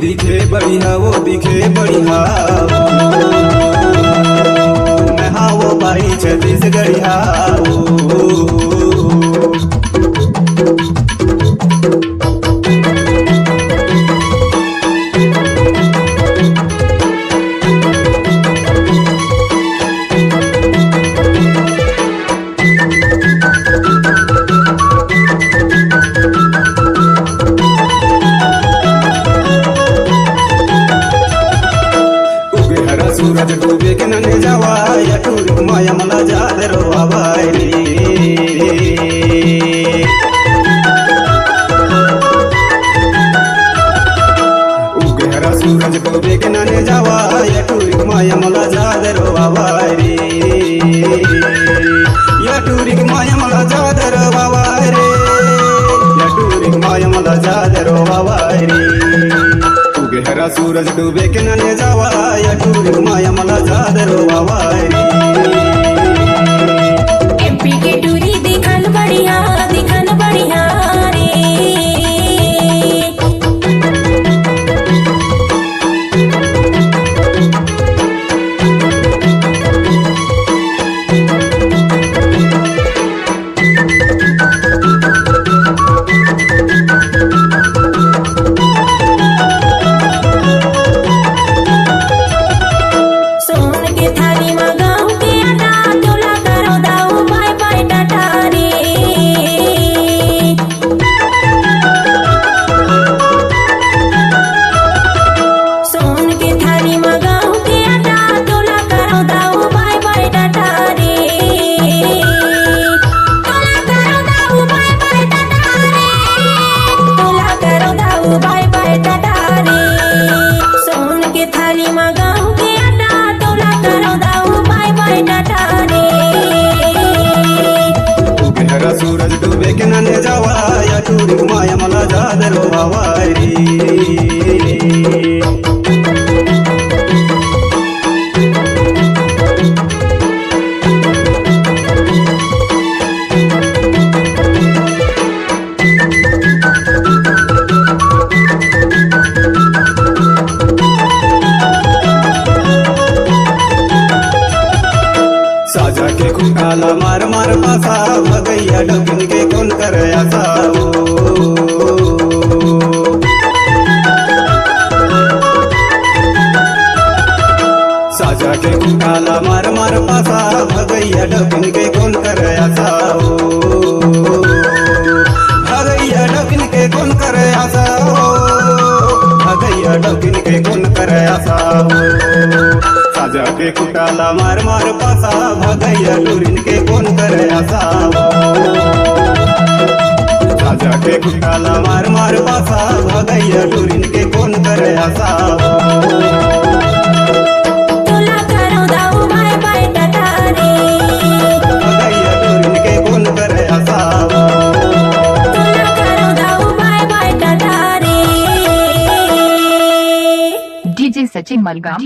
दिखे बढ़िया वो दिखे बढ़िया मैं हाँ वो भाई छत्तीसगढ़िया सूरज डूबे के नने जावा या टूरिक माया मला जाद रोवा रे उगे हरा सूरज डूबे के नने जावा या टूरिक माया मला जाद रोवा रे या टूरिक माया मला जाद रोवा रे या टूरिक माया मला जाद रोवा रे हरा सूरज डूबे के नने जावा या टूरिक माया मला जाद रोवा रे एमपी के टूरी दिखन बढ़िया रे सूरज डूबे के नने जावा या टूरिक माया मला जाद रोवा रे साजा के खुटाला मार मार पासा भगैया डकिन के कौन करे आसा साजा के खुटाला मार मार पासा भगैया डकिन के कौन करे आसा भगैया डकिन के कौन करे आसा भगैया डकिन के कौन करे आसा साजा के कुटाला मार मार पासा भगैया टूरिन के कौन करे आसा साजा के कुटाला मार मार पासा भगैया टूरिन के कौन करे आसा तोला करो दाऊ बाय बाय टाटा रे भगैया टूरिन के कौन करे आसा तोला करो दाऊ बाय बाय टाटा रे डीजे सचिन मलगा